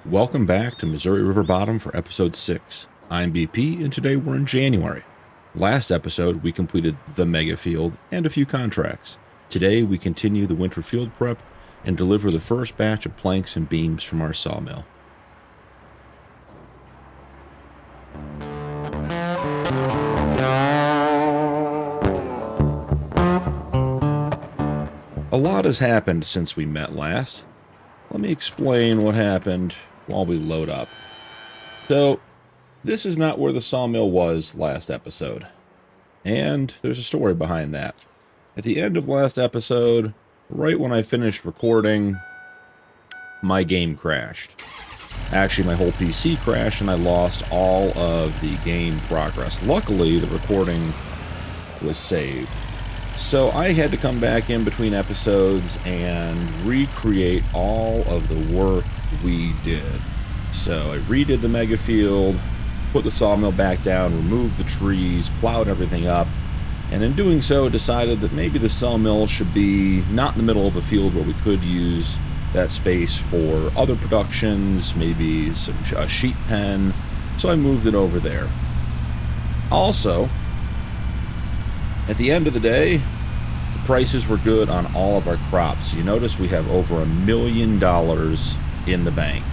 Welcome back to Missouri River Bottom for episode 6. I'm BP, and today we're in January. Last episode, we completed the mega field and a few contracts. Today, we continue the winter field prep and deliver the first batch of planks and beams from our sawmill. A lot has happened since we met last. Let me explain what happened while we load up. So, this is not where the sawmill was last episode. And there's a story behind that. At the end of last episode, right when I finished recording, my game crashed. Actually, my whole PC crashed and I lost all of the game progress. Luckily, the recording was saved. So I had to come back in between episodes and recreate all of the work we did. So I redid the mega field, put the sawmill back down, removed the trees, plowed everything up, and in doing so decided that maybe the sawmill should be not in the middle of a field where we could use that space for other productions, maybe a sheep pen, so I moved it over there. Also, at the end of the day, the prices were good on all of our crops. You notice we have over $1 million in the bank.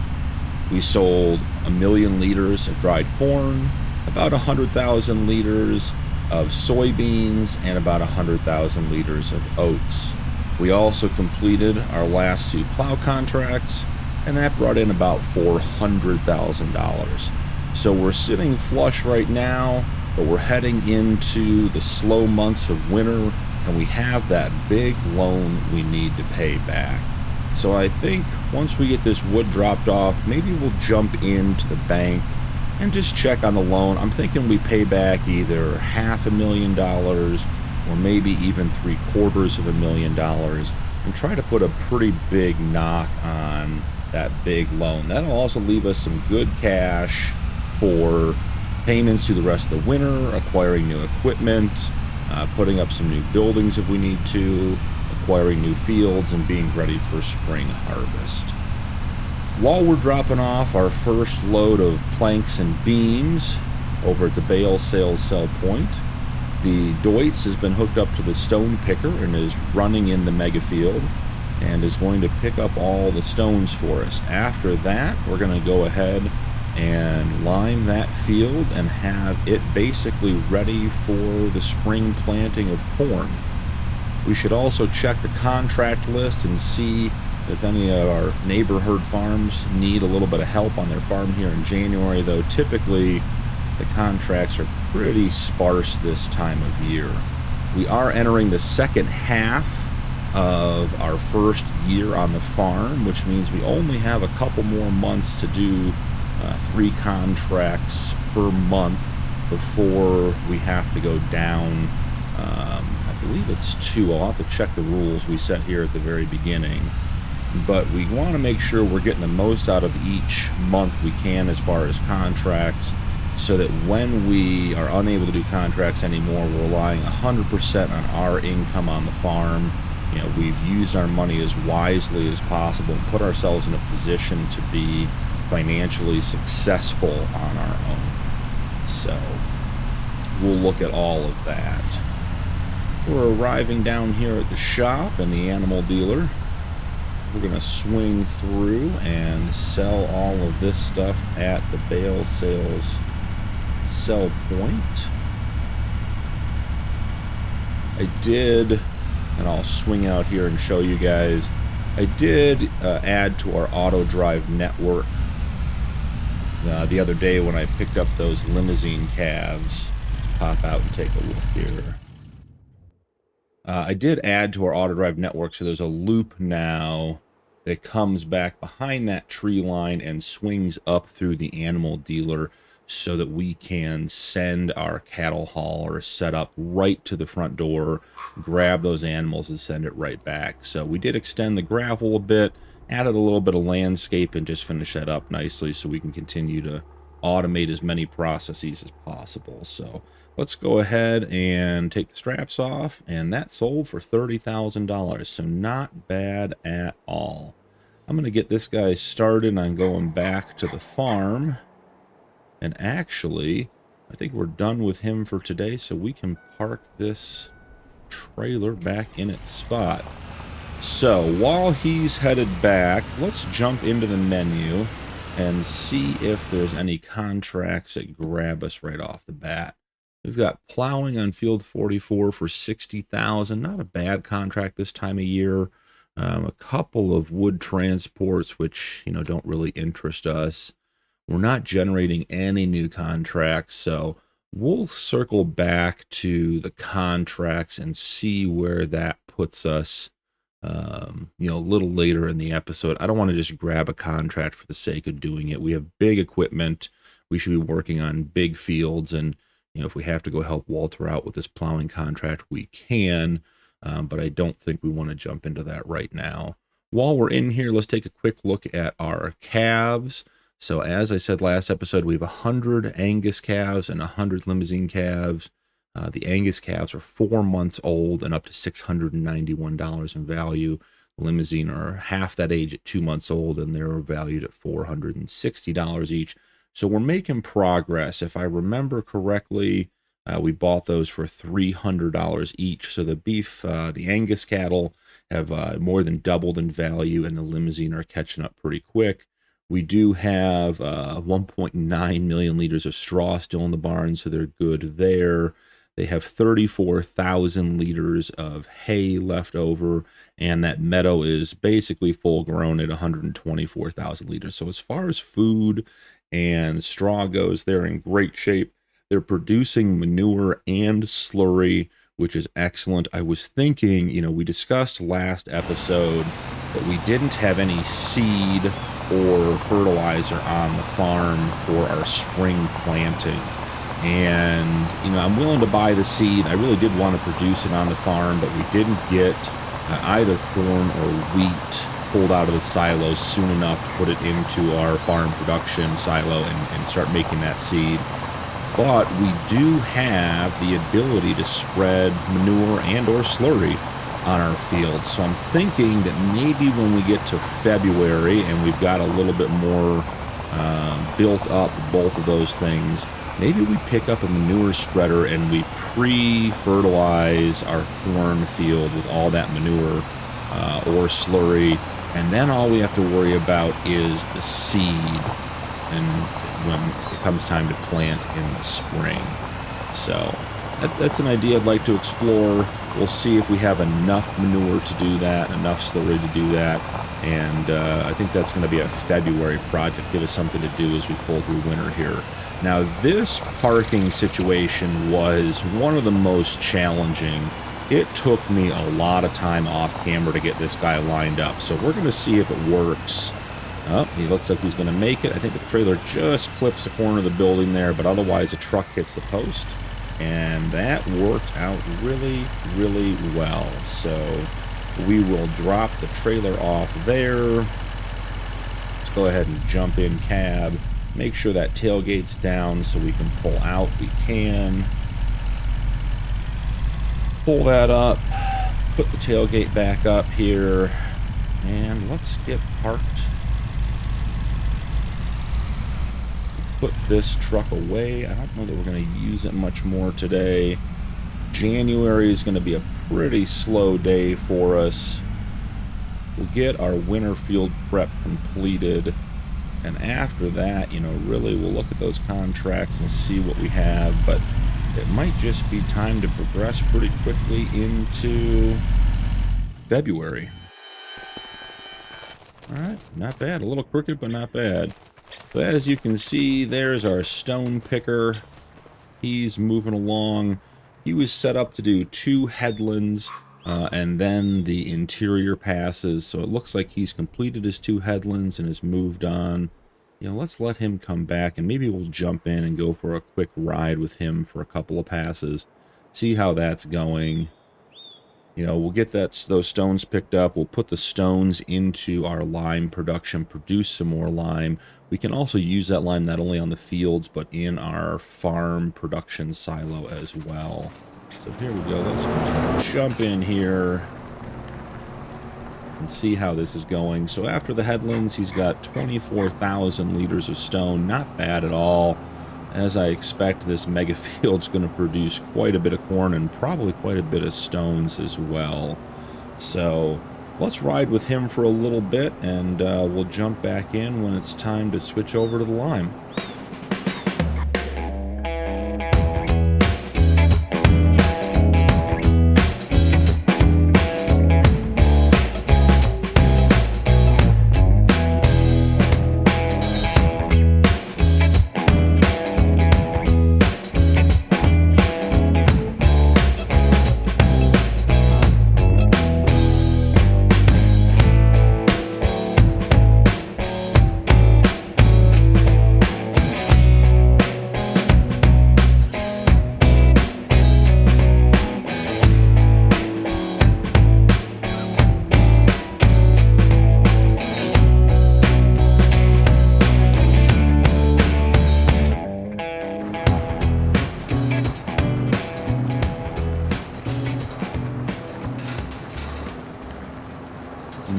We sold 1 million liters of dried corn, about 100,000 liters of soybeans, and about 100,000 liters of oats. We also completed our last 2 plow contracts, and that brought in about $400,000. So we're sitting flush right now, but we're heading into the slow months of winter, and we have that big loan we need to pay back. So I think once we get this wood dropped off, maybe we'll jump into the bank and just check on the loan. I'm thinking we pay back either $500,000 or maybe even $750,000 and try to put a pretty big knock on that big loan. That'll also leave us some good cash for payments through the rest of the winter, acquiring new equipment, putting up some new buildings if we need to, acquiring new fields, and being ready for spring harvest. While we're dropping off our first load of planks and beams over at the bale sales cell point, the Deutz has been hooked up to the stone picker and is running in the mega field and is going to pick up all the stones for us. After that, we're going to go ahead and lime that field and have it basically ready for the spring planting of corn. We should also check the contract list and see if any of our neighborhood farms need a little bit of help on their farm here in January, though typically the contracts are pretty sparse this time of year. We are entering the second half of our first year on the farm, which means we only have a couple more months to do 3 contracts per month before we have to go down. I believe it's 2. I'll have to check the rules we set here at the very beginning. But we want to make sure we're getting the most out of each month we can as far as contracts, so that when we are unable to do contracts anymore, we're relying 100% on our income on the farm. You know, we've used our money as wisely as possible and put ourselves in a position to be financially successful on our own. So we'll look at all of that. We're arriving down here at the shop and the animal dealer. We're going to swing through and sell all of this stuff at the bale sales sell point. I did, and I'll swing out here and show you guys, I did add to our auto drive network the other day when I picked up those limousine calves. Let's pop out and take a look here. I did add to our auto drive network, so there's a loop now that comes back behind that tree line and swings up through the animal dealer so that we can send our cattle hauler set up right to the front door, grab those animals and send it right back. So we did extend the gravel a bit, added a little bit of landscape, and just finish that up nicely so we can continue to automate as many processes as possible. So let's go ahead and take the straps off, and that sold for $30,000, so not bad at all. I'm going to get this guy started on going back to the farm. And actually, I think we're done with him for today, so we can park this trailer back in its spot. So while he's headed back, let's jump into the menu and see if there's any contracts that grab us right off the bat. We've got plowing on field 44 for 60,000. Not a bad contract this time of year. A couple of wood transports, which, you know, don't really interest us. We're not generating any new contracts, so we'll circle back to the contracts and see where that puts us, you know, a little later in the episode. I don't want to just grab a contract for the sake of doing it. We have big equipment. We should be working on big fields, and, you know, if we have to go help Walter out with this plowing contract, we can. But I don't think we want to jump into that right now. While we're in here, let's take a quick look at our calves. So as I said last episode, we have 100 Angus calves and 100 limousine calves. The Angus calves are 4 months old and up to $691 in value. The limousine are half that age at 2 months old, and they're valued at $460 each. So we're making progress. If I remember correctly, we bought those for $300 each. So the beef, the Angus cattle have more than doubled in value, and the limousine are catching up pretty quick. We do have 1.9 million liters of straw still in the barn, so they're good there. They have 34,000 liters of hay left over, and that meadow is basically full grown at 124,000 liters. So as far as food and straw goes, they're in great shape. They're producing manure and slurry, which is excellent. I was thinking, you know, we discussed last episode that we didn't have any seed or fertilizer on the farm for our spring planting. And, you know, I'm willing to buy the seed. I really did want to produce it on the farm, but we didn't get either corn or wheat pulled out of the silos soon enough to put it into our farm production silo and start making that seed. But we do have the ability to spread manure and or slurry on our field. So I'm thinking that maybe when we get to February and we've got a little bit more built up both of those things, maybe we pick up a manure spreader and we pre-fertilize our corn field with all that manure or slurry, and then all we have to worry about is the seed and when it comes time to plant in the spring. So that's an idea I'd like to explore. We'll see if we have enough manure to do that, enough slurry to do that, and I think that's going to be a February project. Give us something to do as we pull through winter here. Now, this parking situation was one of the most challenging. It took me a lot of time off camera to get this guy lined up, so we're going to see if it works. Oh, he looks like he's going to make it. I think the trailer just clips the corner of the building there, but otherwise the truck hits the post. And that worked out really, really well. So we will drop the trailer off there. Let's go ahead and jump in cab. Make sure that tailgate's down so we can pull out. We can. Pull that up. Put the tailgate back up here. And let's get parked. Put this truck away. I don't know that we're going to use it much more today. January is going to be a pretty slow day for us. We'll get our winter field prep completed, and after that, you know, really we'll look at those contracts and see what we have, but it might just be time to progress pretty quickly into February. Alright, not bad. A little crooked, but not bad. So as you can see, there's our stone picker. He's moving along. He was set up to do 2 headlands and then the interior passes. So it looks like he's completed his 2 headlands and has moved on. You know, let's let him come back and maybe we'll jump in and go for a quick ride with him for a couple of passes. See how that's going. You know, we'll get those stones picked up. We'll put the stones into our lime production, produce some more lime. We can also use that lime not only on the fields, but in our farm production silo as well. So here we go. Let's jump in here. and see how this is going. So after the headlands, he's got 24,000 liters of stone. Not bad at all. As I expect, this mega field's going to produce quite a bit of corn and probably quite a bit of stones as well. So let's ride with him for a little bit, and we'll jump back in when it's time to switch over to the lime.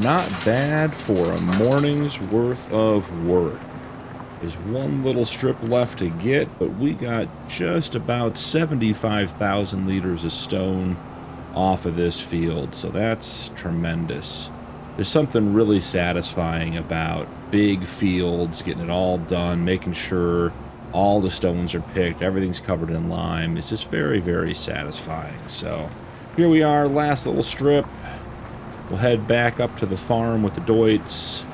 Not bad for a morning's worth of work. There's one little strip left to get, but we got just about 75,000 liters of stone off of this field, so that's tremendous. There's something really satisfying about big fields, getting it all done, making sure all the stones are picked, everything's covered in lime. It's just very, very satisfying. So here we are, last little strip. We'll head back up to the farm with the Deutz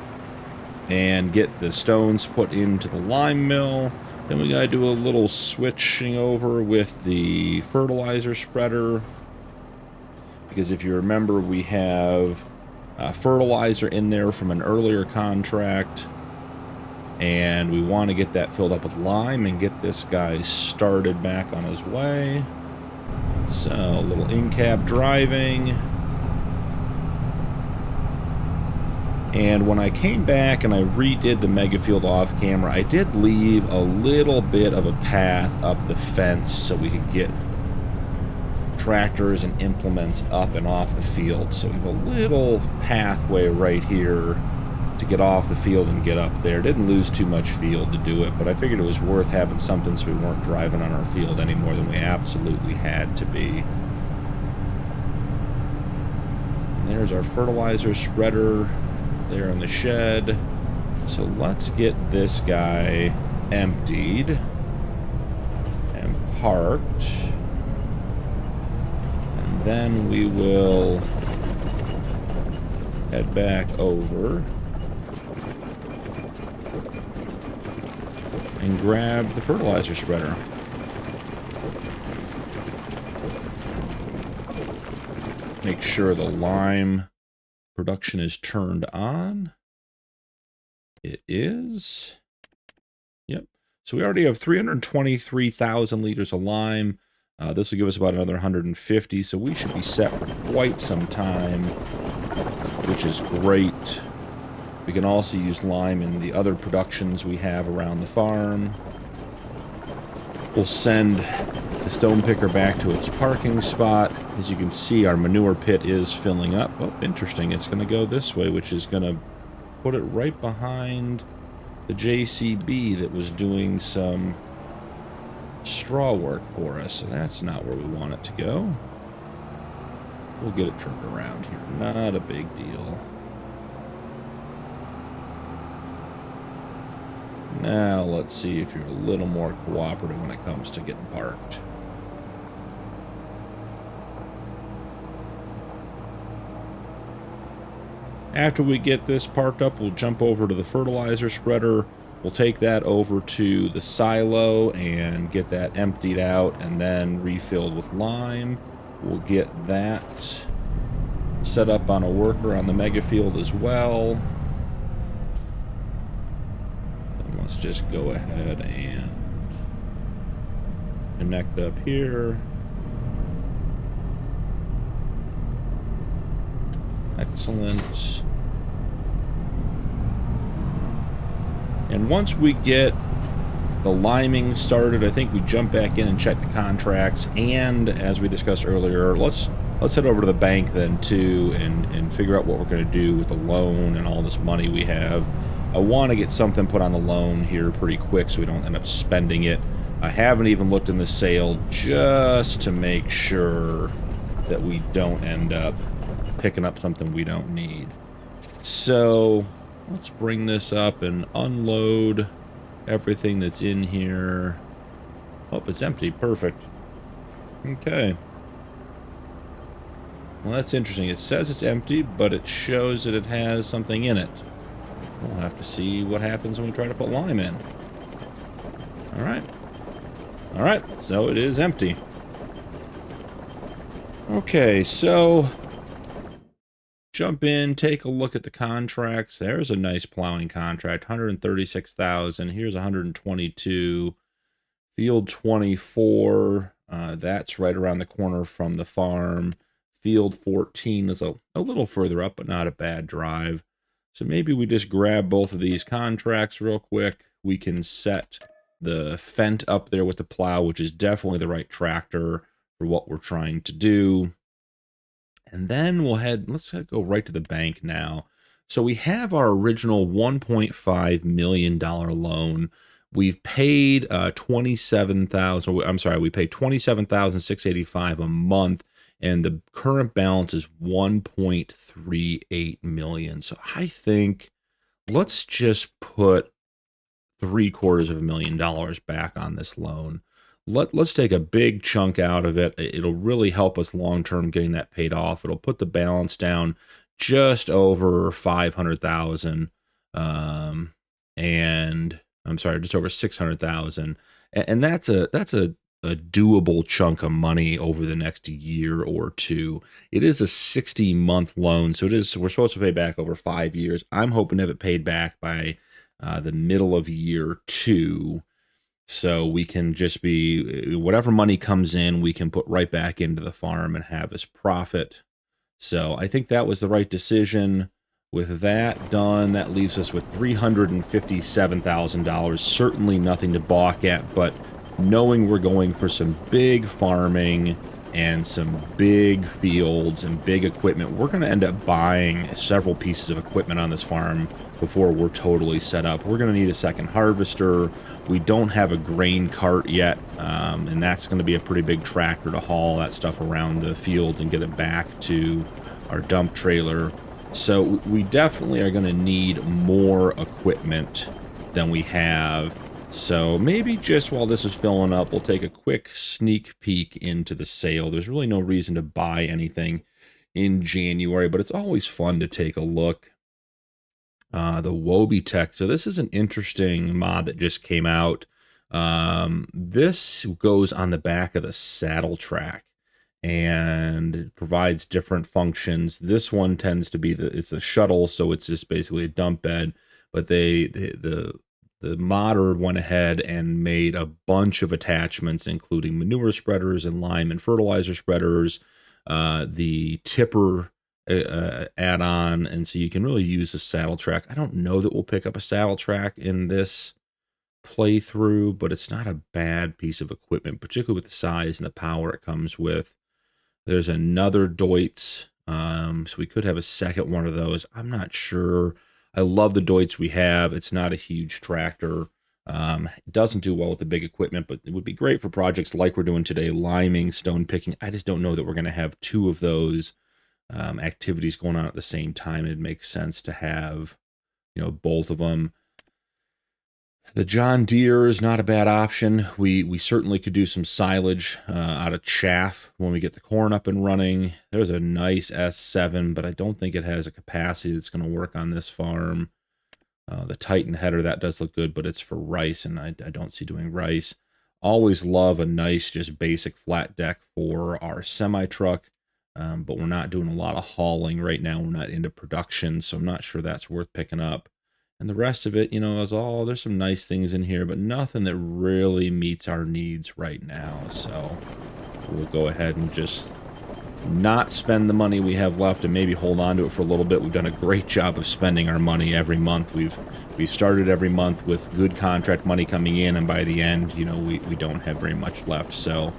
and get the stones put into the lime mill. Then we gotta do a little switching over with the fertilizer spreader, because if you remember, we have fertilizer in there from an earlier contract, and we want to get that filled up with lime and get this guy started back on his way. So a little in-cab driving. And when I came back and I redid the mega field off camera, I did leave a little bit of a path up the fence so we could get tractors and implements up and off the field. So we have a little pathway right here to get off the field and get up there. Didn't lose too much field to do it, but I figured it was worth having something so we weren't driving on our field any more than we absolutely had to be. And there's our fertilizer spreader there in the shed. So let's get this guy emptied and parked, and then we will head back over and grab the fertilizer spreader. Make sure the lime production is turned on. It is. Yep. So we already have 323,000 liters of lime. This will give us about another 150, so we should be set for quite some time, which is great. We can also use lime in the other productions we have around the farm. We'll send the stone picker back to its parking spot. As you can see, our manure pit is filling up. Oh, interesting. It's going to go this way, which is going to put it right behind the JCB that was doing some straw work for us. So that's not where we want it to go. We'll get it turned around here. Not a big deal. Now let's see if you're a little more cooperative when it comes to getting parked. After we get this parked up, we'll jump over to the fertilizer spreader. We'll take that over to the silo and get that emptied out and then refilled with lime. We'll get that set up on a worker on the mega field as well. And let's just go ahead and connect up here. Excellent. And once we get the liming started, I think we jump back in and check the contracts. And as we discussed earlier, let's let's head over to the bank then too and figure out what we're going to do with the loan and all this money we have. I want to get something put on the loan here pretty quick so we don't end up spending it. I haven't even looked in the sale just to make sure that we don't end up picking up something we don't need. So let's bring this up and unload everything that's in here. Oh, it's empty. Perfect. Okay. Well, that's interesting. It says it's empty, but it shows that it has something in it. We'll have to see what happens when we try to put lime in. Alright. Alright, so it is empty. Okay, so jump in, take a look at the contracts. There's a nice plowing contract, 136,000. Here's 122. Field 24, that's right around the corner from the farm. Field 14 is a little further up, but not a bad drive. So maybe we just grab both of these contracts real quick. We can set the Fendt up there with the plow, which is definitely the right tractor for what we're trying to do. And then let's go right to the bank now. So we have our original $1.5 million loan. We've paid $27,000. I'm sorry, we paid $27,685 a month, and the current balance is $1.38 million. So I think let's just put $750,000 back on this loan. Let's take a big chunk out of it. It'll really help us long term getting that paid off. It'll put the balance down just over 500,000, and I'm sorry, just over 600,000, and that's a doable chunk of money over the next year or two. It is a 60-month loan, so we're supposed to pay back over 5 years. I'm hoping to have it paid back by the middle of year 2, so we can just be whatever money comes in, we can put right back into the farm and have as profit. So I think that was the right decision. With that done, that leaves us with $357,000. Certainly nothing to balk at, but knowing we're going for some big farming and some big fields and big equipment, we're going to end up buying several pieces of equipment on this farm before we're totally set up. We're going to need a second harvester. We don't have a grain cart yet, and that's going to be a pretty big tractor to haul that stuff around the fields and get it back to our dump trailer. So we definitely are going to need more equipment than we have. So maybe just while this is filling up, we'll take a quick sneak peek into the sale. There's really no reason to buy anything in January, but it's always fun to take a look. The Logitech. So this is an interesting mod that just came out. This goes on the back of the saddle track and it provides different functions. This one tends to be it's a shuttle, so it's just basically a dump bed. But the modder went ahead and made a bunch of attachments, including manure spreaders and lime and fertilizer spreaders, the tipper add-on, and so you can really use a saddle track. I don't know that we'll pick up a saddle track in this playthrough, but it's not a bad piece of equipment, particularly with the size and the power it comes with. There's another Deutz, so we could have a second one of those. I'm not sure. I love the Deutz we have. It's not a huge tractor. It doesn't do well with the big equipment, but it would be great for projects like we're doing today, liming, stone picking. I just don't know that we're going to have two of those activities going on at the same time. It makes sense to have, both of them. The John Deere is not a bad option. We certainly could do some silage out of chaff when we get the corn up and running. There's a nice S7, but I don't think it has a capacity that's going to work on this farm. The Titan header, that does look good, but it's for rice, and I don't see doing rice. Always love a nice, just basic flat deck for our semi-truck, but we're not doing a lot of hauling right now. We're not into production, so I'm not sure that's worth picking up. And the rest of it, there's some nice things in here, but nothing that really meets our needs right now. So we'll go ahead and just not spend the money we have left and maybe hold on to it for a little bit. We've done a great job of spending our money every month. We've started every month with good contract money coming in, and by the end, we don't have very much left. So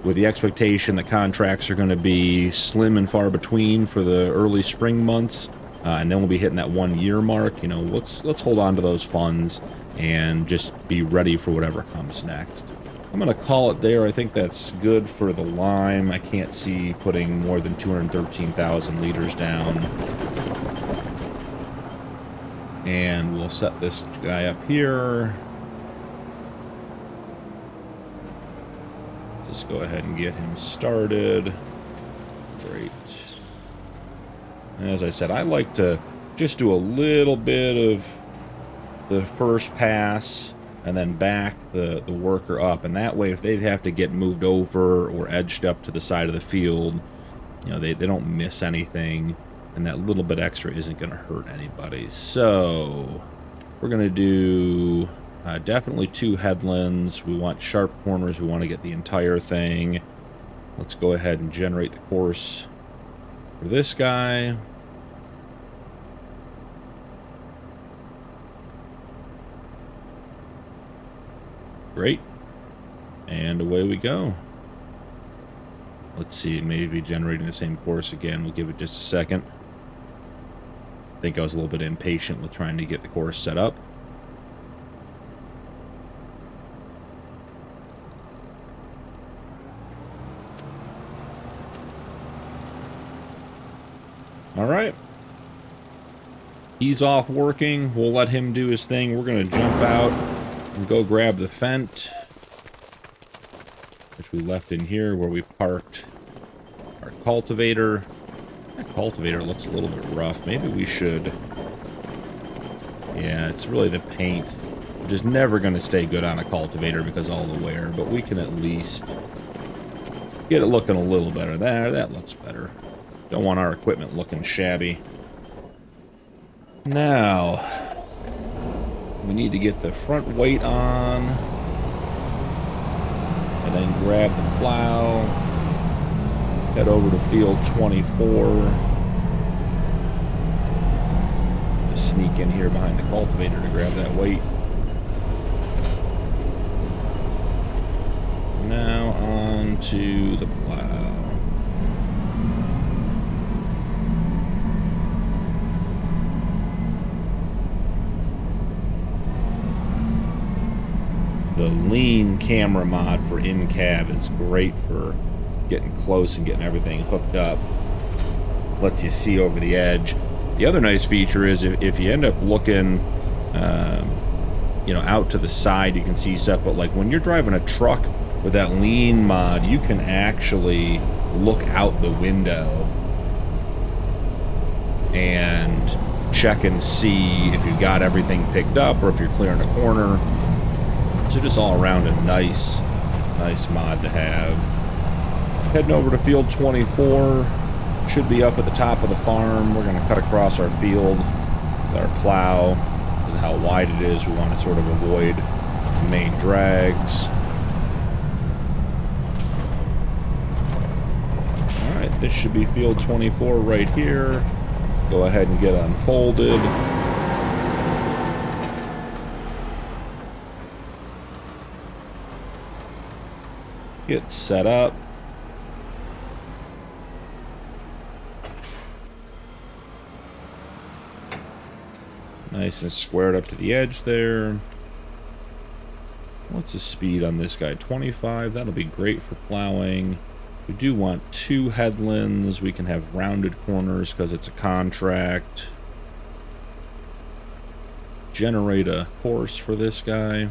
with the expectation that contracts are going to be slim and far between for the early spring months, and then we'll be hitting that 1 year mark. You know, let's hold on to those funds and just be ready for whatever comes next. I'm going to call it there. I think that's good for the lime. I can't see putting more than 213,000 liters down. And we'll set this guy up here. Just go ahead and get him started. Great. And as I said, I like to just do a little bit of the first pass and then back the worker up. And that way, if they have to get moved over or edged up to the side of the field, you know, they don't miss anything. And that little bit extra isn't going to hurt anybody. So we're going to do definitely 2 headlands. We want sharp corners. We want to get the entire thing. Let's go ahead and generate the course for this guy. Great. And away we go. Let's see, maybe generating the same course again. We'll give it just a second. I think I was a little bit impatient with trying to get the course set up. All right. He's off working. We'll let him do his thing. We're going to jump out and go grab the Fent, which we left in here where we parked our cultivator. That cultivator looks a little bit rough. Maybe we should... Yeah, it's really the paint. Which is never going to stay good on a cultivator because of all the wear, but we can at least get it looking a little better. There, that looks better. Don't want our equipment looking shabby. Now, we need to get the front weight on. And then grab the plow. Head over to field 24. Just sneak in here behind the cultivator to grab that weight. Now on to the plow. The lean camera mod for in-cab is great for getting close and getting everything hooked up. Lets you see over the edge. The other nice feature is if you end up looking, you know, out to the side, you can see stuff. But like when you're driving a truck with that lean mod, you can actually look out the window and check and see if you've got everything picked up or if you're clearing a corner. So just all around a nice mod to have. Heading over to field 24. Should be up at the top of the farm. We're going to cut across our field with our plow. Because of how wide it is, we want to sort of avoid the main drags. Alright, this should be field 24 right here. Go ahead and get unfolded. Get set up. Nice and squared up to the edge there. What's the speed on this guy? 25. That'll be great for plowing. We do want 2 headlands. We can have rounded corners because it's a contract. Generate a course for this guy.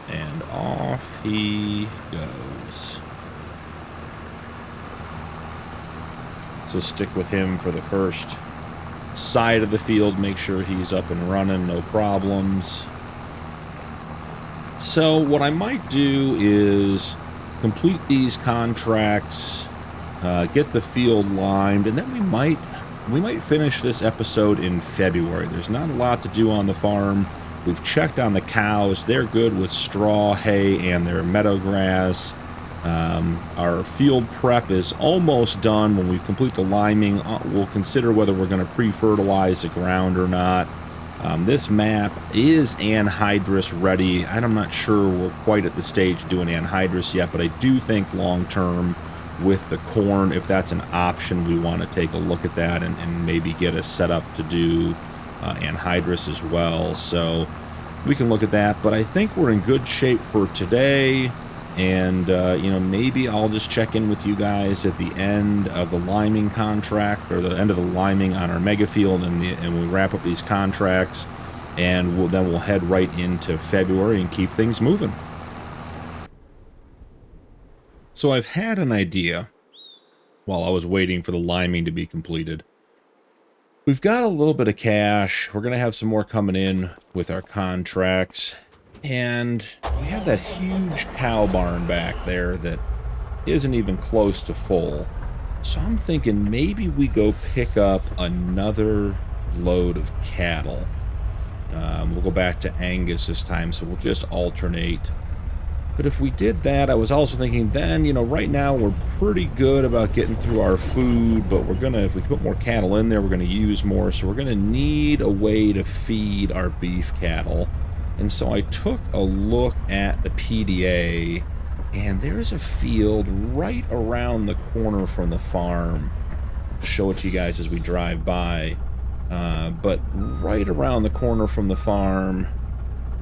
And off he goes. So stick with him for the first side of the field. Make sure he's up and running, no problems. So what I might do is complete these contracts, get the field limed, and then we might finish this episode in February. There's not a lot to do on the farm. We've checked on the cows. They're good with straw, hay, and their meadow grass. Our field prep is almost done. When we complete the liming, we'll consider whether we're going to pre-fertilize the ground or not. This map is anhydrous ready. I'm not sure we're quite at the stage doing anhydrous yet, but I do think long term with the corn, if that's an option, we want to take a look at that and maybe get us set up to do anhydrous as well. So we can look at that, but I think we're in good shape for today. And, you know, maybe I'll just check in with you guys at the end of the liming contract, or the end of the liming on our mega field, and we wrap up these contracts, and then we'll head right into February and keep things moving. So I've had an idea while I was waiting for the liming to be completed. We've got a little bit of cash. We're going to have some more coming in with our contracts. And we have that huge cow barn back there that isn't even close to full. So I'm thinking maybe we go pick up another load of cattle. We'll go back to Angus this time, so we'll just alternate. But if we did that, I was also thinking then, you know, right now we're pretty good about getting through our food, but we're gonna, if we put more cattle in there, we're gonna use more, so we're gonna need a way to feed our beef cattle. And so I took a look at the PDA, and there's a field right around the corner from the farm. I'll show it to you guys as we drive by. But right around the corner from the farm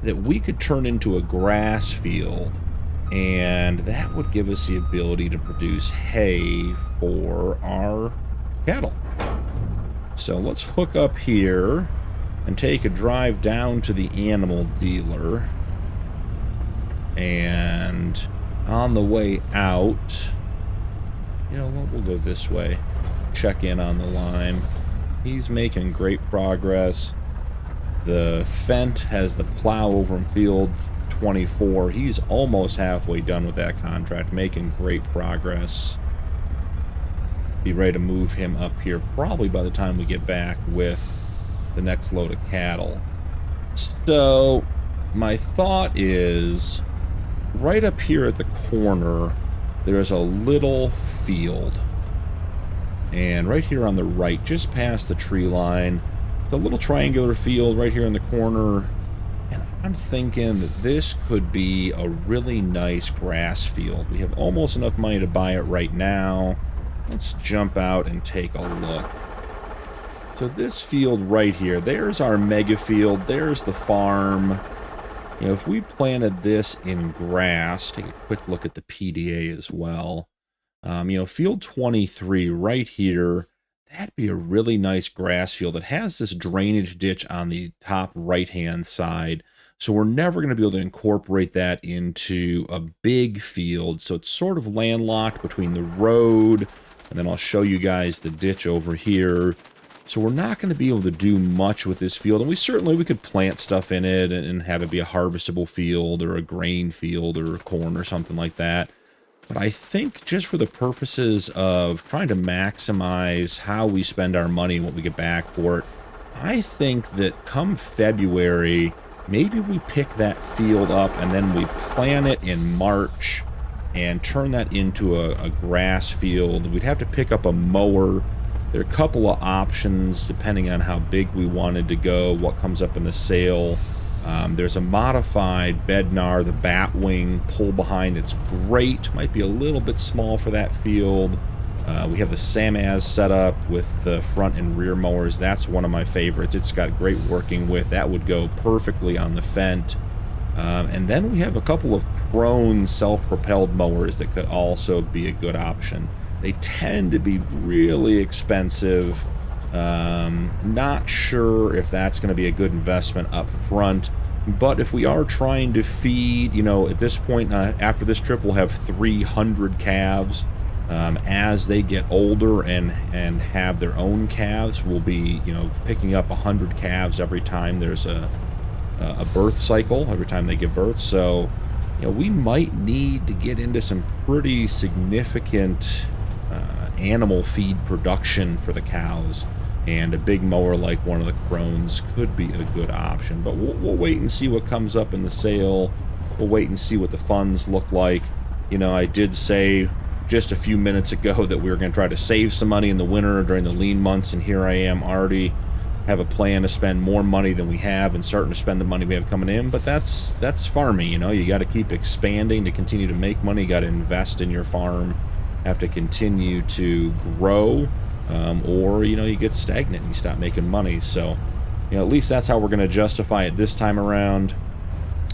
that we could turn into a grass field, and that would give us the ability to produce hay for our cattle. So let's hook up here and take a drive down to the animal dealer, and on the way out, you know what, we'll go this way, check in on the lime. He's making great progress. The Fent has the plow over in field 24. He's almost halfway done with that contract, making great progress. Be ready to move him up here probably by the time we get back with the next load of cattle. So my thought is, right up here at the corner there's a little field, and right here on the right, just past the tree line, the little triangular field right here in the corner, and I'm thinking that this could be a really nice grass field. We have almost enough money to buy it right now. Let's jump out and take a look. So this field right here, there's our mega field, there's the farm. You know, if we planted this in grass, take a quick look at the PDA as well. You know, field 23 right here, that'd be a really nice grass field. It has this drainage ditch on the top right-hand side, so we're never going to be able to incorporate that into a big field. So it's sort of landlocked between the road, and then I'll show you guys the ditch over here. So we're not going to be able to do much with this field, and we could plant stuff in it and have it be a harvestable field or a grain field or a corn or something like that. But I think just for the purposes of trying to maximize how we spend our money and what we get back for it, I think that come February, maybe we pick that field up and then we plant it in March and turn that into a grass field. We'd have to pick up a mower. There are a couple of options depending on how big we wanted to go, what comes up in the sale. There's a modified Bednar, the Batwing pull behind, that's great. Might be a little bit small for that field. We have the Samaz setup with the front and rear mowers. That's one of my favorites. It's got great working with. That would go perfectly on the Fent. And then we have a couple of prone self-propelled mowers that could also be a good option. They tend to be really expensive. Not sure if that's going to be a good investment up front, but if we are trying to feed, you know, at this point, after this trip, we'll have 300 calves. As they get older and have their own calves, we'll be, you know, picking up 100 calves every time there's a birth cycle, every time they give birth. So, you know, we might need to get into some pretty significant animal feed production for the cows, and a big mower like one of the Crones could be a good option. But we'll wait and see what comes up in the sale. We'll wait and see what the funds look like. You know, I did say just a few minutes ago that we were going to try to save some money in the winter during the lean months, and here I am already have a plan to spend more money than we have and starting to spend the money we have coming in, but that's farming, you know. You got to keep expanding to continue to make money. You got to invest in your farm, have to continue to grow, or, you know, you get stagnant and you stop making money. So, you know, at least that's how we're going to justify it this time around.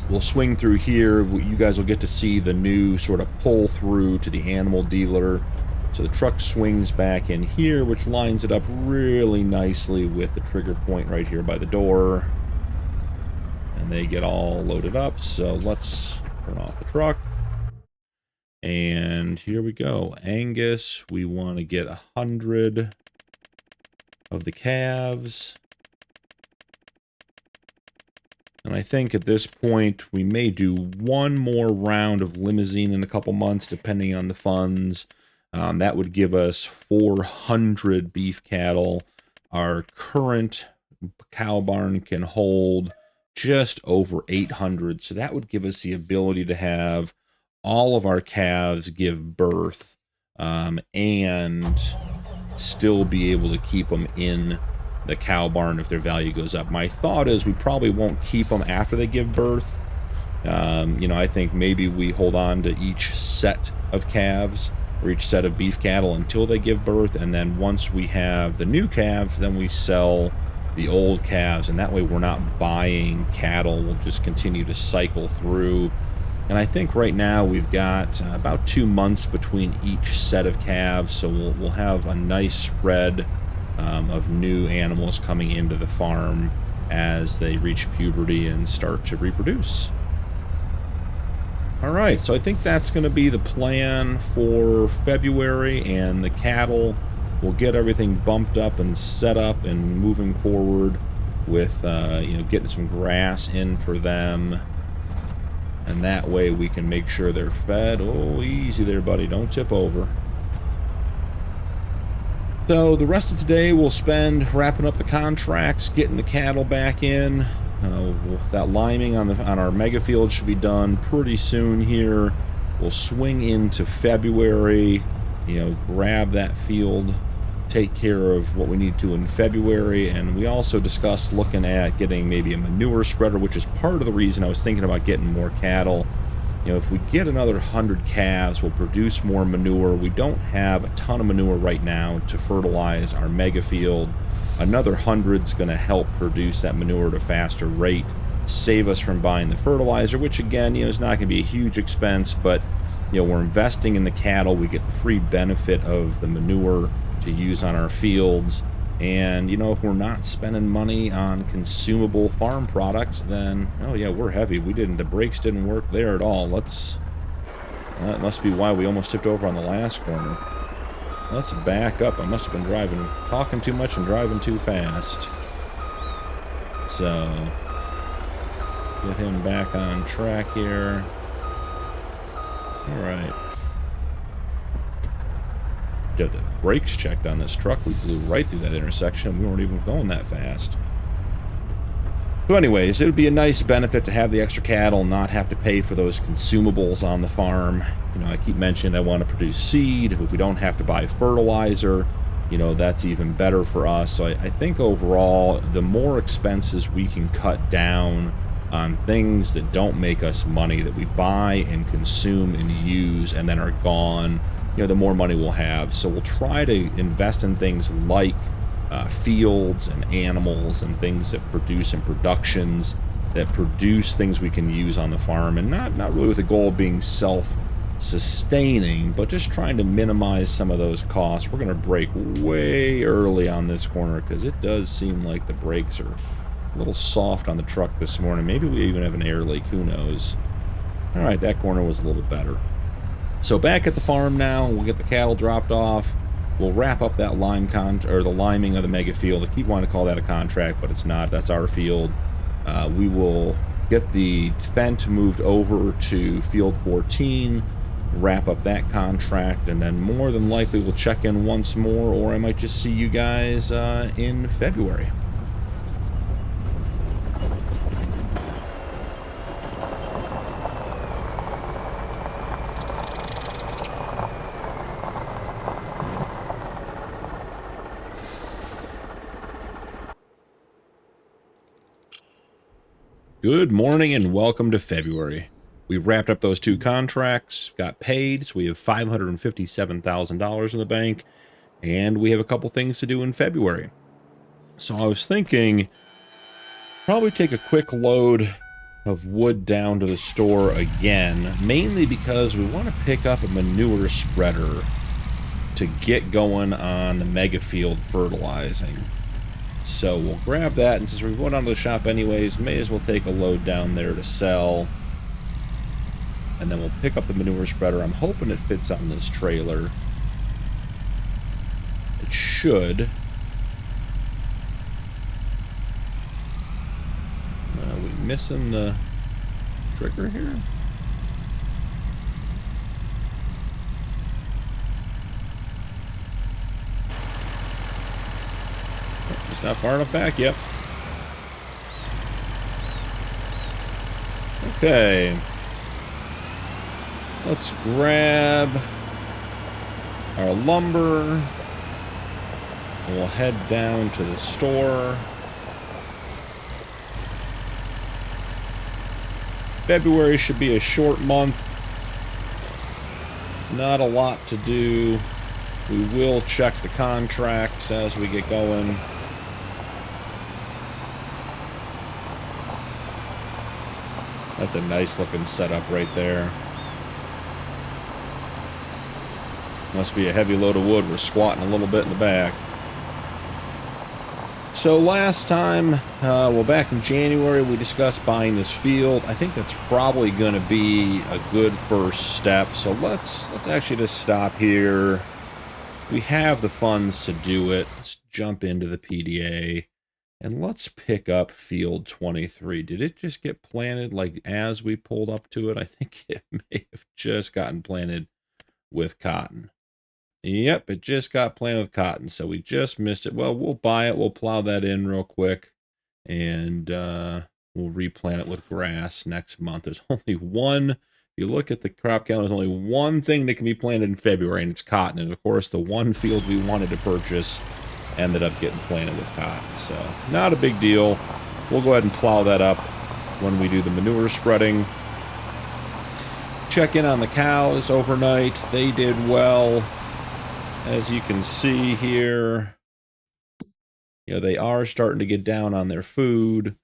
We'll swing through here. You guys will get to see the new sort of pull through to the animal dealer. So the truck swings back in here, which lines it up really nicely with the trigger point right here by the door. And they get all loaded up. So let's turn off the truck. And here we go. Angus, we want to get 100 of the calves. And I think at this point, we may do one more round of limousine in a couple months, depending on the funds. That would give us 400 beef cattle. Our current cow barn can hold just over 800. So that would give us the ability to have all of our calves give birth, and still be able to keep them in the cow barn if their value goes up. My thought is we probably won't keep them after they give birth. You know, I think maybe we hold on to each set of calves or each set of beef cattle until they give birth, and then once we have the new calves, then we sell the old calves, and that way we're not buying cattle. We'll just continue to cycle through. And I think right now we've got about 2 months between each set of calves, so we'll have a nice spread of new animals coming into the farm as they reach puberty and start to reproduce. All right, so I think that's going to be the plan for February, and the cattle will get everything bumped up and set up and moving forward with, you know, getting some grass in for them. And that way we can make sure they're fed. Oh, easy there, buddy. Don't tip over. So the rest of today we'll spend wrapping up the contracts, getting the cattle back in. That liming on our mega field should be done pretty soon here. We'll swing into February, you know, grab that field, take care of what we need to in February. And we also discussed looking at getting maybe a manure spreader, which is part of the reason I was thinking about getting more cattle. You know, if we get another 100 calves, we'll produce more manure. We don't have a ton of manure right now to fertilize our mega field. Another 100's going to help produce that manure at a faster rate, save us from buying the fertilizer, which again, you know, is not going to be a huge expense, but, you know, we're investing in the cattle. We get the free benefit of the manure to use on our fields. And, you know, if we're not spending money on consumable farm products, then, oh yeah, we're heavy. The brakes didn't work there at all. That must be why we almost tipped over on the last corner. Let's back up. I must have been talking too much and driving too fast. So, get him back on track here. All right. Get the brakes checked on this truck. We blew right through that intersection. We weren't even going that fast. So anyways, it would be a nice benefit to have the extra cattle and not have to pay for those consumables on the farm. You know, I keep mentioning I want to produce seed. If we don't have to buy fertilizer, you know, that's even better for us. So I think overall, the more expenses we can cut down on things that don't make us money, that we buy and consume and use and then are gone, you know, the more money we'll have. So we'll try to invest in things like fields and animals and things that produce and productions that produce things we can use on the farm, and not really with the goal of being self-sustaining, but just trying to minimize some of those costs. We're going to brake way early on this corner because it does seem like the brakes are a little soft on the truck this morning. Maybe we even have an air leak, who knows. All right, that corner was a little better. So back at the farm now, we'll get the cattle dropped off. We'll wrap up that the liming of the mega field. I keep wanting to call that a contract, but it's not. That's our field. We will get the Fent moved over to field 14, wrap up that contract, and then more than likely we'll check in once more, or I might just see you guys in February. Good morning and welcome to February. We wrapped up those 2 contracts, got paid, so we have $557,000 in the bank, and we have a couple things to do in February. So I was thinking, probably take a quick load of wood down to the store again, mainly because we want to pick up a manure spreader to get going on the mega field fertilizing. So we'll grab that, and since we're going down to the shop anyways, may as well take a load down there to sell. And then we'll pick up the manure spreader. I'm hoping it fits on this trailer. It should. Are we missing the trigger here? It's not far enough back, yep. Okay. Let's grab our lumber. And we'll head down to the store. February should be a short month. Not a lot to do. We will check the contracts as we get going. That's a nice looking setup right there. Must be a heavy load of wood. We're squatting a little bit in the back. So last time, well, back in January, we discussed buying this field. I think that's probably going to be a good first step. So let's actually just stop here. We have the funds to do it. Let's jump into the PDA. And let's pick up field 23. Did it just get planted like as we pulled up to it? I think it may have just gotten planted with cotton. Yep, it just got planted with cotton, so we just missed it. Well, we'll buy it. We'll plow that in real quick, and we'll replant it with grass next month. There's only one. If you look at the crop count, there's only one thing that can be planted in February, and it's cotton. And, of course, the one field we wanted to purchase ended up getting planted with cotton. So not a big deal. We'll go ahead and plow that up when we do the manure spreading. Check in on the cows overnight. They did well. As you can see here, you know, they are starting to get down on their food.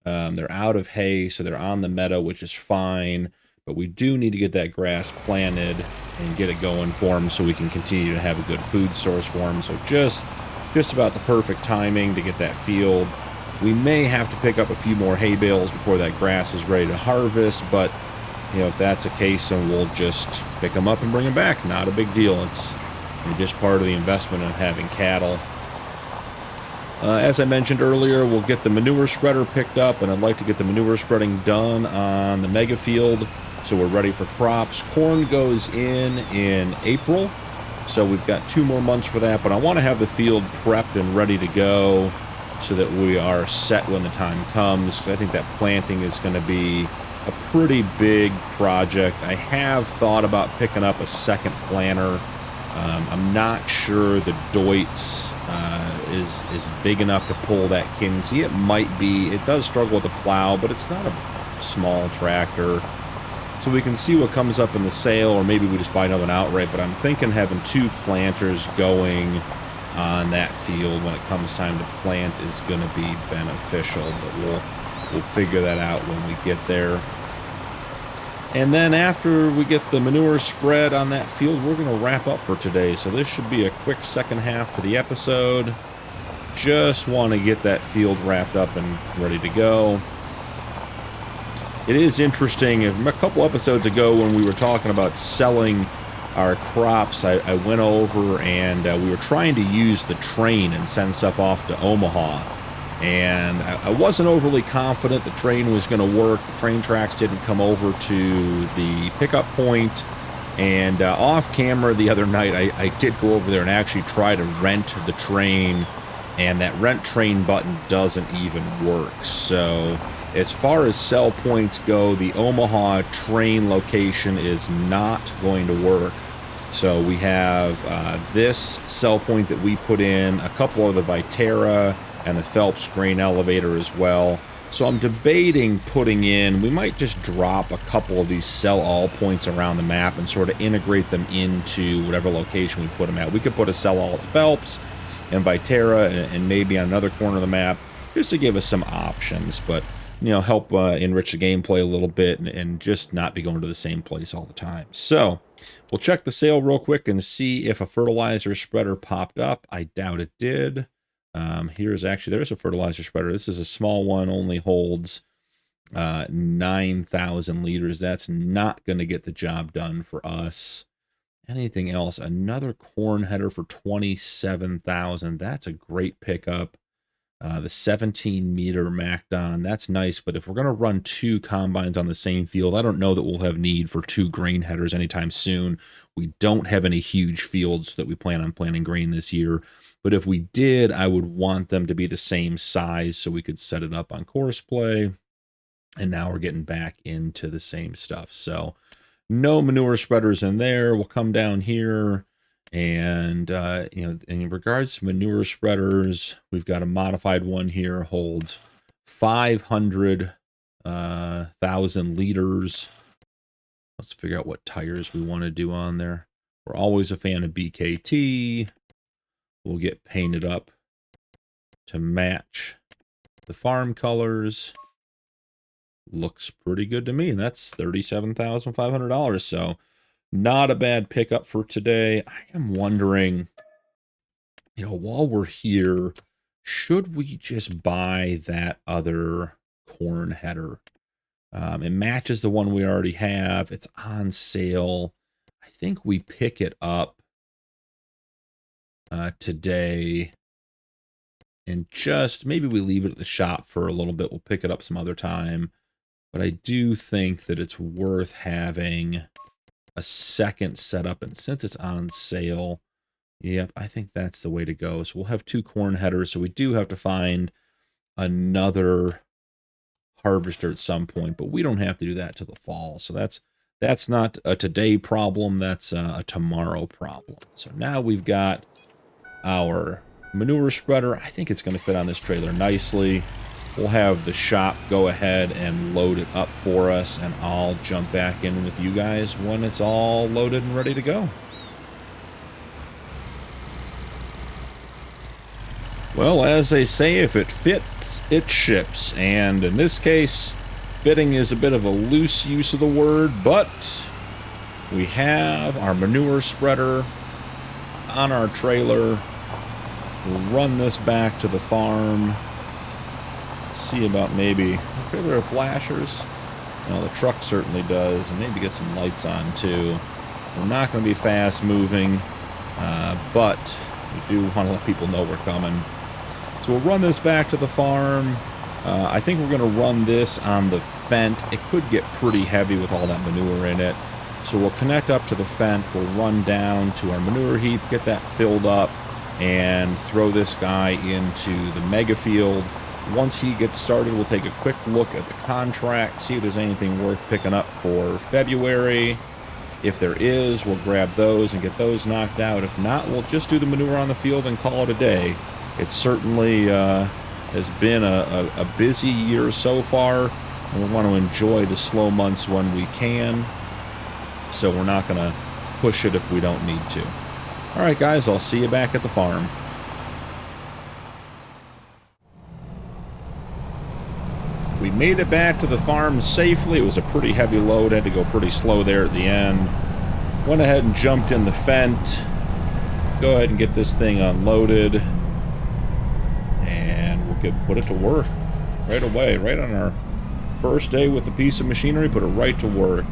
They're out of hay, so they're on the meadow, which is fine. But we do need to get that grass planted and get it going for them so we can continue to have a good food source for them. So just about the perfect timing to get that field. We may have to pick up a few more hay bales before that grass is ready to harvest, but you know, if that's the case, then we'll just pick them up and bring them back. Not a big deal. It's just part of the investment of having cattle. As I mentioned earlier, we'll get the manure spreader picked up, and I'd like to get the manure spreading done on the mega field so we're ready for crops. Corn goes in April. So we've got 2 more months for that, but I want to have the field prepped and ready to go so that we are set when the time comes. I think that planting is going to be a pretty big project. I have thought about picking up a second planter. I'm not sure the Deutz is big enough to pull that Kinsey. It might be. It does struggle with the plow, but it's not a small tractor. So we can see what comes up in the sale, or maybe we just buy another one outright. But I'm thinking having 2 planters going on that field when it comes time to plant is going to be beneficial. But we'll figure that out when we get there. And then after we get the manure spread on that field, we're going to wrap up for today. So this should be a quick second half to the episode. Just want to get that field wrapped up and ready to go. It is interesting, a couple episodes ago when we were talking about selling our crops, I went over and we were trying to use the train and send stuff off to Omaha. And I wasn't overly confident the train was going to work. The train tracks didn't come over to the pickup point. And off camera the other night, I did go over there and actually try to rent the train. And that rent train button doesn't even work. So as far as sell points go, the Omaha train location is not going to work. So we have this sell point that we put in, a couple of the Viterra, and the Phelps grain elevator as well. So I'm debating putting in, we might just drop a couple of these sell all points around the map and sort of integrate them into whatever location we put them at. We could put a sell all at Phelps and Viterra and maybe on another corner of the map just to give us some options, but you know, help enrich the gameplay a little bit and just not be going to the same place all the time. So we'll check the sale real quick and see if a fertilizer spreader popped up. I doubt it did. There's a fertilizer spreader. This is a small one, only holds 9,000 liters. That's not going to get the job done for us. Anything else? Another corn header for 27,000. That's a great pickup. The 17-meter Macdon, that's nice, but if we're going to run 2 combines on the same field, I don't know that we'll have need for 2 grain headers anytime soon. We don't have any huge fields that we plan on planting grain this year, but if we did, I would want them to be the same size so we could set it up on course play, and now we're getting back into the same stuff. So no manure spreaders in there. We'll come down here. And, you know, in regards to manure spreaders, we've got a modified one here, holds 500,000 liters. Let's figure out what tires we want to do on there. We're always a fan of BKT. We'll get painted up to match the farm colors. Looks pretty good to me, and that's $37,500. So not a bad pickup for today. I am wondering, you know, while we're here, should we just buy that other corn header? It matches the one we already have. It's on sale. I think we pick it up today and just maybe we leave it at the shop for a little bit. We'll pick it up some other time. But I do think that it's worth having a second setup, and since it's on sale, yep, I think that's the way to go. So we'll have 2 corn headers, so we do have to find another harvester at some point, but we don't have to do that till the fall. So that's not a today problem, that's a tomorrow problem. So now we've got our manure spreader. I think it's going to fit on this trailer nicely. We'll have the shop go ahead and load it up for us, and I'll jump back in with you guys when it's all loaded and ready to go. Well, as they say, if it fits, it ships. And in this case, fitting is a bit of a loose use of the word, but we have our manure spreader on our trailer. We'll run this back to the farm. See about maybe a trailer of flashers. Well, the truck certainly does, and maybe get some lights on too. We're not going to be fast moving, but we do want to let people know we're coming. So we'll run this back to the farm. I think we're going to run this on the Fent. It could get pretty heavy with all that manure in it. So we'll connect up to the Fent. We'll run down to our manure heap, get that filled up, and throw this guy into the mega field. Once he gets started, we'll take a quick look at the contract, see if there's anything worth picking up for February. If there is, we'll grab those and get those knocked out. If not, we'll just do the manure on the field and call it a day. It certainly has been a busy year so far, and we want to enjoy the slow months when we can. So we're not going to push it if we don't need to. All right, guys, I'll see you back at the farm. We made it back to the farm safely. It was a pretty heavy load. Had to go pretty slow there at the end. Went ahead and jumped in the Fent. Go ahead and get this thing unloaded. And we'll put it to work right away. Right on our first day with a piece of machinery, put it right to work.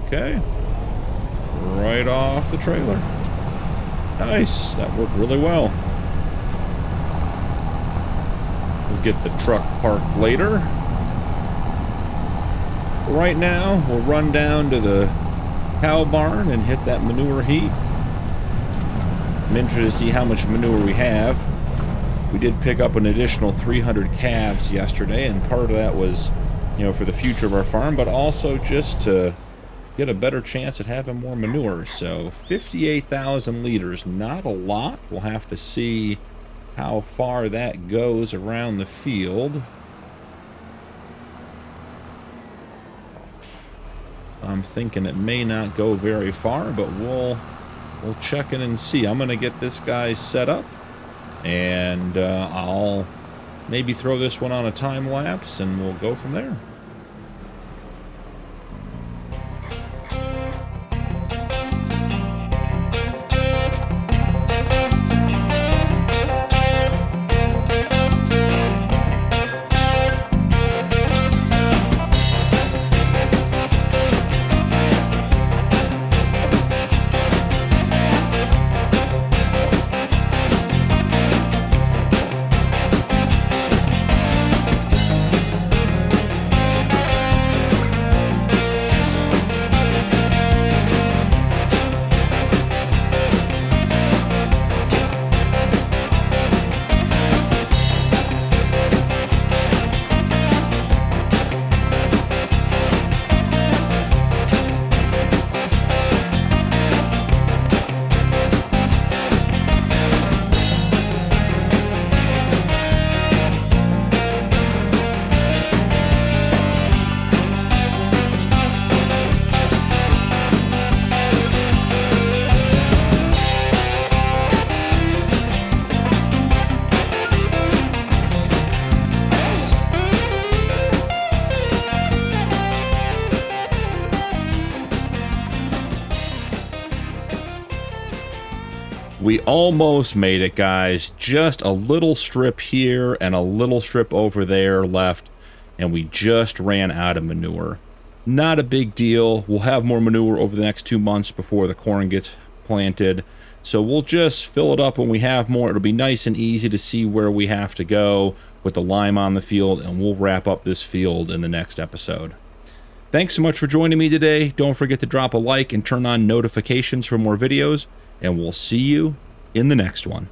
Okay. Right off the trailer. Nice, that worked really well. We'll get the truck parked later. Right now, we'll run down to the cow barn and hit that manure heap. I'm interested to see how much manure we have. We did pick up an additional 300 calves yesterday, and part of that was, you know, for the future of our farm, but also just to get a better chance at having more manure. So 58,000 liters, not a lot. We'll have to see how far that goes around the field. I'm thinking it may not go very far, but we'll check in and see. I'm gonna get this guy set up, and I'll maybe throw this one on a time lapse, and we'll go from there. We almost made it, guys. Just a little strip here and a little strip over there left, and we just ran out of manure. Not a big deal. We'll have more manure over the next 2 months before the corn gets planted. So we'll just fill it up when we have more. It'll be nice and easy to see where we have to go with the lime on the field, and we'll wrap up this field in the next episode. Thanks so much for joining me today. Don't forget to drop a like and turn on notifications for more videos, and we'll see you in the next one.